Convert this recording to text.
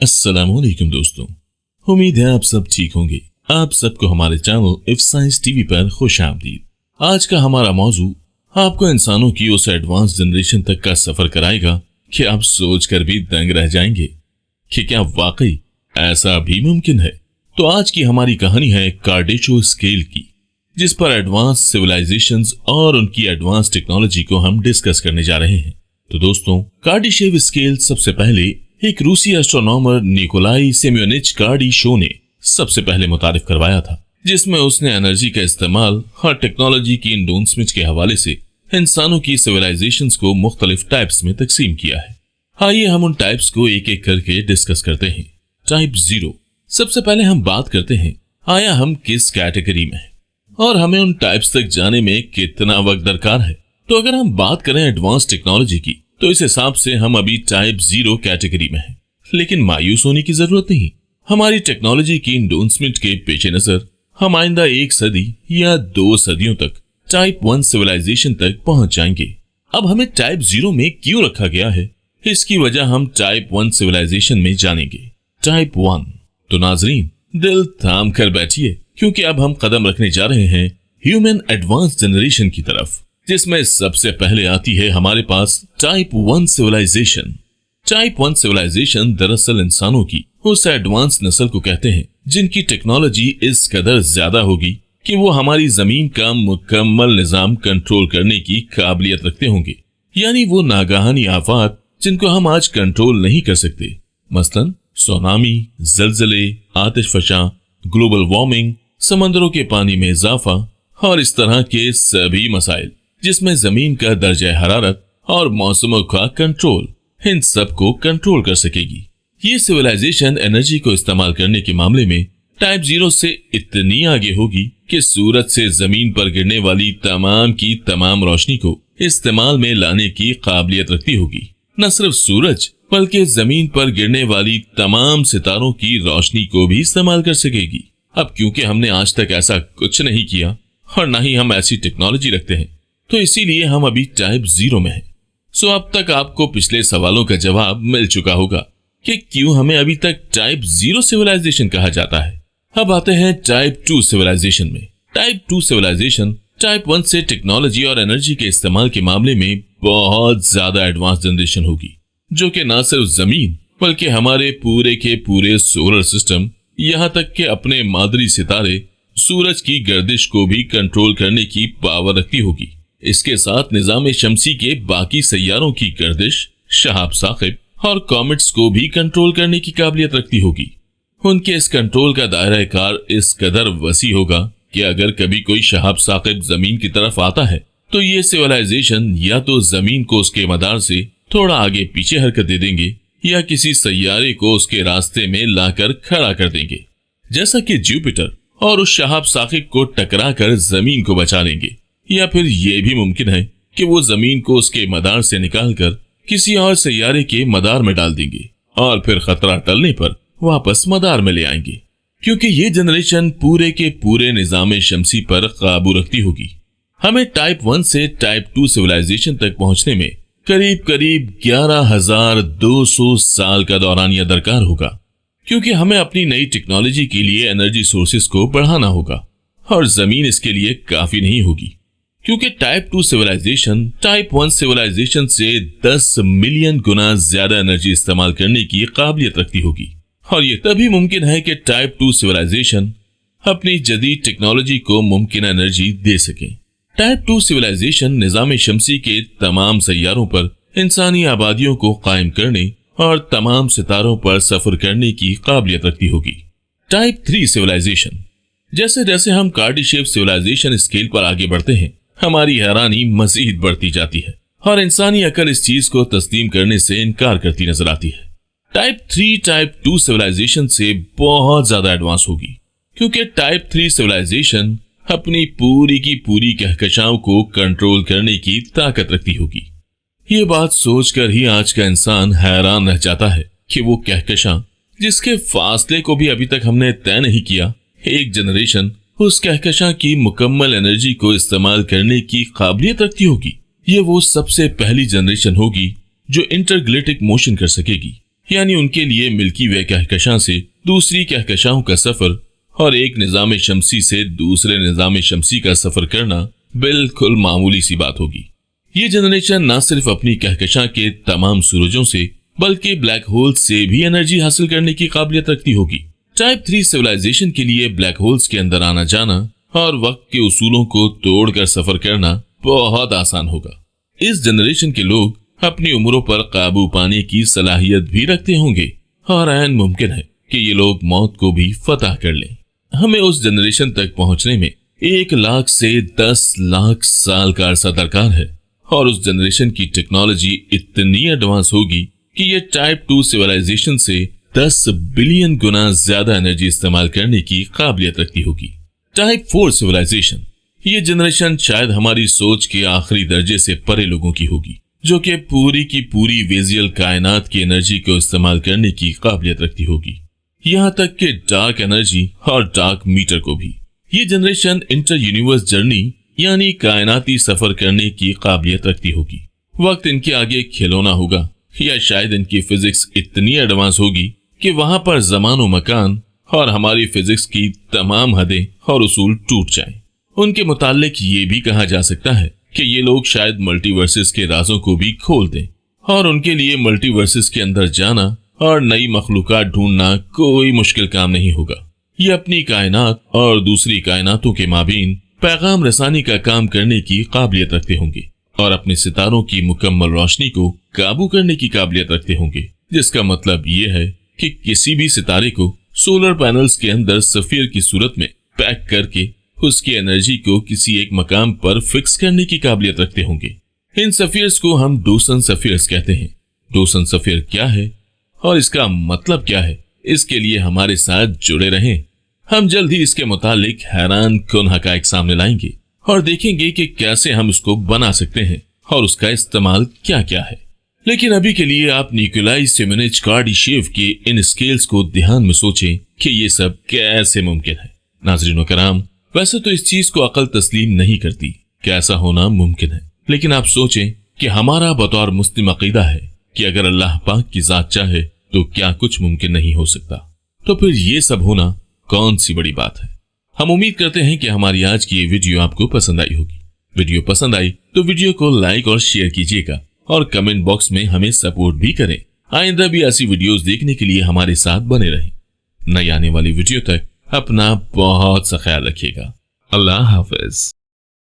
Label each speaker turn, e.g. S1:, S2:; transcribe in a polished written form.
S1: अस्सलाम वालेकुम दोस्तों, उम्मीद है आप सब ठीक होंगे। आप सबको हमारे चैनल इफ साइंस टीवी पर खुश आमदीद। आज का हमारा मौजू आपको इंसानों की उस एडवांस जनरेशन तक का सफर कराएगा कि आप सोचकर भी दंग रह जाएंगे कि क्या वाकई ऐसा भी मुमकिन है। तो आज की हमारी कहानी है कार्डेशो स्केल की, जिस पर एडवांस सिविलाइजेशंस और उनकी एडवांस टेक्नोलॉजी को हम डिस्कस करने जा रहे हैं। तो दोस्तों, कार्डेशेव स्केल सबसे पहले एक रूसी एस्ट्रोनॉमर निकोलाई सेम्योनिच कार्डिशो ने सबसे पहले मुतारिफ करवाया था, जिसमें उसने एनर्जी का इस्तेमाल और टेक्नोलॉजी की एडवांसमेंट के हवाले से इंसानों की सिविलाइजेशंस को मुख्तलिफ टाइप्स में तकसीम किया है। आइए हम उन टाइप्स को एक एक करके डिस्कस करते हैं। टाइप 0। सबसे पहले हम बात करते हैं आया हम किस कैटेगरी में हैं और हमें उन टाइप्स तक जाने में कितना वक्त दरकार है। तो अगर हम बात करें एडवांस टेक्नोलॉजी की, तो इस हिसाब से हम अभी टाइप 0 कैटेगरी में हैं। लेकिन मायूस होने की जरूरत नहीं। हमारी टेक्नोलॉजी की एडवांसमेंट के पेश नजर हम आइंदा 1 सदी या 2 सदियों तक टाइप 1 सिविलाइजेशन तक पहुंच जाएंगे। अब हमें टाइप 0 में क्यों रखा गया है, इसकी वजह हम टाइप 1 सिविलाइजेशन में जानेंगे। टाइप 1। तो नाजरीन, दिल थाम कर बैठिए, क्योंकि अब हम कदम रखने जा रहे हैं ह्यूमन एडवांस जनरेशन की तरफ, जिसमें सबसे पहले आती है हमारे पास टाइप 1 सिविलाइजेशन। टाइप 1 सिविलाइजेशन दरअसल इंसानों की उस एडवांस नस्ल को कहते हैं जिनकी टेक्नोलॉजी इस कदर ज्यादा होगी कि वो हमारी जमीन का मुकम्मल निजाम कंट्रोल करने की काबिलियत रखते होंगे। यानी वो नागाहानी आफात जिनको हम आज कंट्रोल नहीं कर सकते, मसलन सुनामी, जलजले, आतिशफशा, ग्लोबल वार्मिंग, समंदरों के पानी में इजाफा और इस तरह के सभी मसाइल जिसमें जमीन का दर्जा हरारत और मौसमों का कंट्रोल, इन सब को कंट्रोल कर सकेगी। ये सिविलाइजेशन एनर्जी को इस्तेमाल करने के मामले में टाइप 0 से इतनी आगे होगी कि सूरज से जमीन पर गिरने वाली तमाम की तमाम रोशनी को इस्तेमाल में लाने की काबिलियत रखती होगी। न सिर्फ सूरज, बल्कि जमीन पर गिरने वाली तमाम सितारों की रोशनी को भी इस्तेमाल कर सकेगी। अब क्योंकि हमने आज तक ऐसा कुछ नहीं किया और न ही हम ऐसी टेक्नोलॉजी रखते हैं, तो इसीलिए हम अभी टाइप 0 में हैं। सो अब तक आपको पिछले सवालों का जवाब मिल चुका होगा कि क्यों हमें अभी तक टाइप 0 सिविलाइजेशन कहा जाता है। अब आते हैं टाइप 2 सिविलाइजेशन में। टाइप 2 सिविलाइजेशन टाइप 1 से टेक्नोलॉजी और एनर्जी के इस्तेमाल के मामले में बहुत ज्यादा एडवांस जनरेशन होगी, जो कि न सिर्फ जमीन बल्कि हमारे पूरे के पूरे सोलर सिस्टम, यहाँ तक कि अपने मादरी सितारे सूरज की गर्दिश को भी कंट्रोल करने की पावर रखती होगी। इसके साथ निजाम शमसी के बाकी सैयारों की गर्दिश, शहाब साकिब और कॉमेट्स को भी कंट्रोल करने की काबिलियत रखती होगी। उनके इस कंट्रोल का दायरा कार इस कदर वसी होगा कि अगर कभी कोई शहाब साकिब जमीन की तरफ आता है, तो ये सिविलाइजेशन या तो जमीन को उसके मदार से थोड़ा आगे पीछे हरकत दे देंगे या किसी सैयारे को उसके रास्ते में लाकर खड़ा कर देंगे, जैसा कि जुपिटर, और उस शहाब साकिब को टकरा कर जमीन को बचा लेंगे। या फिर यह भी मुमकिन है कि वो जमीन को उसके मदार से निकालकर किसी और सैयारे के मदार में डाल देंगे और फिर खतरा टलने पर वापस मदार में ले आएंगे, क्योंकि ये जनरेशन पूरे के पूरे निजाम शमसी पर काबू रखती होगी। हमें टाइप 1 से टाइप 2 सिविलाइजेशन तक पहुंचने में करीब 11,200 साल का दौरानिया दरकार होगा, क्योंकि हमें अपनी नई टेक्नोलॉजी के लिए एनर्जी सोर्सेस को बढ़ाना होगा और जमीन इसके लिए काफी नहीं होगी, क्योंकि टाइप 2 सिविलाइजेशन टाइप 1 सिविलाइजेशन से 10 मिलियन गुना ज्यादा एनर्जी इस्तेमाल करने की काबिलियत रखती होगी। और ये तभी मुमकिन है कि टाइप 2 सिविलाइजेशन अपनी जदीद टेक्नोलॉजी को मुमकिन एनर्जी दे सके। टाइप 2 सिविलाइजेशन निजाम शमसी के तमाम सैयारों पर इंसानी आबादियों को कायम करने और तमाम सितारों पर सफर करने की काबिलियत रखती होगी। Type 3 civilization. जैसे जैसे हम कार्डिशेव सिविलाइजेशन स्केल पर आगे बढ़ते हैं, हमारी हैरानी मजीद बढ़ती जाती है और इंसानी अकल इस चीज को तस्लीम करने से इनकार करती नजर आती है। टाइप 3 टाइप 2 सिविलाइजेशन से बहुत ज्यादा एडवांस होगी, क्योंकि टाइप 3 सिविलाइजेशन अपनी पूरी की पूरी कहकशाओं को कंट्रोल करने की ताकत रखती होगी। ये बात सोचकर ही आज का इंसान हैरान रह जाता है कि वो कहकशां जिसके फासले को भी अभी तक हमने तय नहीं किया, एक जनरेशन उस कहकशां की मुकम्मल एनर्जी को इस्तेमाल करने की काबिलियत रखती होगी। ये वो सबसे पहली जनरेशन होगी जो इंटरगैलेक्टिक मोशन कर सकेगी, یعنی ان کے لیے ملکی وے کہکشاں سے دوسری کہکشاؤں کا سفر اور ایک نظام شمسی سے دوسرے نظام شمسی کا سفر کرنا بالکل معمولی سی بات ہوگی۔ یہ جنریشن نہ صرف اپنی کہکشاں کے تمام سورجوں سے بلکہ بلیک ہولز سے بھی انرجی حاصل کرنے کی قابلیت رکھتی ہوگی۔ ٹائپ 3 سیولائزیشن کے لیے بلیک ہولز کے اندر آنا جانا اور وقت کے اصولوں کو توڑ کر سفر کرنا بہت آسان ہوگا۔ اس جنریشن کے لوگ اپنی عمروں پر قابو پانے کی صلاحیت بھی رکھتے ہوں گے اور عین ممکن ہے کہ یہ لوگ موت کو بھی فتح کر لیں۔ ہمیں اس جنریشن تک پہنچنے میں 1 لاکھ سے 10 لاکھ سال کا عرصہ درکار ہے، اور اس جنریشن کی ٹیکنالوجی اتنی ایڈوانس ہوگی کہ یہ ٹائپ 2 سیولائزیشن سے 10 بلین گنا زیادہ انرجی استعمال کرنے کی قابلیت رکھتی ہوگی۔ ٹائپ 4 سیولائزیشن، یہ جنریشن شاید ہماری سوچ کے آخری درجے سے پرے لوگوں کی ہوگی، جو کہ پوری کی پوری ویزیل کائنات کی انرجی کو استعمال کرنے کی قابلیت رکھتی ہوگی، یہاں تک کہ ڈارک انرجی اور ڈارک میٹر کو بھی۔ یہ جنریشن انٹر یونیورس جرنی یعنی کائناتی سفر کرنے کی قابلیت رکھتی ہوگی۔ وقت ان کے آگے کھلونا ہوگا، یا شاید ان کی فزکس اتنی ایڈوانس ہوگی کہ وہاں پر زمان و مکان اور ہماری فزکس کی تمام حدیں اور اصول ٹوٹ جائیں۔ ان کے متعلق یہ بھی کہا جا سکتا ہے کہ یہ لوگ شاید ملٹی ورسز کے رازوں کو بھی کھول دیں، اور ان کے لیے ملٹی ورسز کے اندر جانا اور نئی مخلوقات ڈھونڈنا کوئی مشکل کام نہیں ہوگا۔ یہ اپنی کائنات اور دوسری کائناتوں کے مابین پیغام رسانی کا کام کرنے کی قابلیت رکھتے ہوں گے، اور اپنے ستاروں کی مکمل روشنی کو قابو کرنے کی قابلیت رکھتے ہوں گے، جس کا مطلب یہ ہے کہ کسی بھی ستارے کو سولر پینلز کے اندر سفیر کی صورت میں پیک کر کے اس کی انرجی کو کسی ایک مقام پر فکس کرنے کی قابلیت رکھتے ہوں گے۔ ان سفیرز کو ہم ڈوسن سفیرز کہتے ہیں۔ ڈوسن سفیر کیا ہے اور اس کا مطلب کیا ہے، اس کے لیے ہمارے ساتھ جڑے رہیں۔ ہم جلد ہی اس کے متعلق حیران کن حقائق سامنے لائیں گے اور دیکھیں گے کہ کیسے ہم اس کو بنا سکتے ہیں اور اس کا استعمال کیا کیا ہے۔ لیکن ابھی کے لیے آپ نیکولائی سیمونچ کارڈیشیف کے ان اسکیلز کو دھیان میں سوچیں کہ یہ سب کیسے ممکن ہے۔ ناظرین و کرام، ویسے تو اس چیز کو عقل تسلیم نہیں کرتی کہ ایسا ہونا ممکن ہے، لیکن آپ سوچیں کہ ہمارا بطور مسلم عقیدہ ہے کہ اگر اللہ پاک کی ذات چاہے تو کیا کچھ ممکن نہیں ہو سکتا، تو پھر یہ سب ہونا کون سی بڑی بات ہے۔ ہم امید کرتے ہیں کہ ہماری آج کی یہ ویڈیو آپ کو پسند آئی ہوگی۔ ویڈیو پسند آئی تو ویڈیو کو لائک اور شیئر کیجیے گا، اور کمنٹ باکس میں ہمیں سپورٹ بھی کریں۔ آئندہ بھی ایسی ویڈیوز دیکھنے کے لیے ہمارے ساتھ بنے رہیں۔ نئی آنے والی ویڈیو تک اپنا بہت سا خیال رکھیے گا۔ اللہ حافظ۔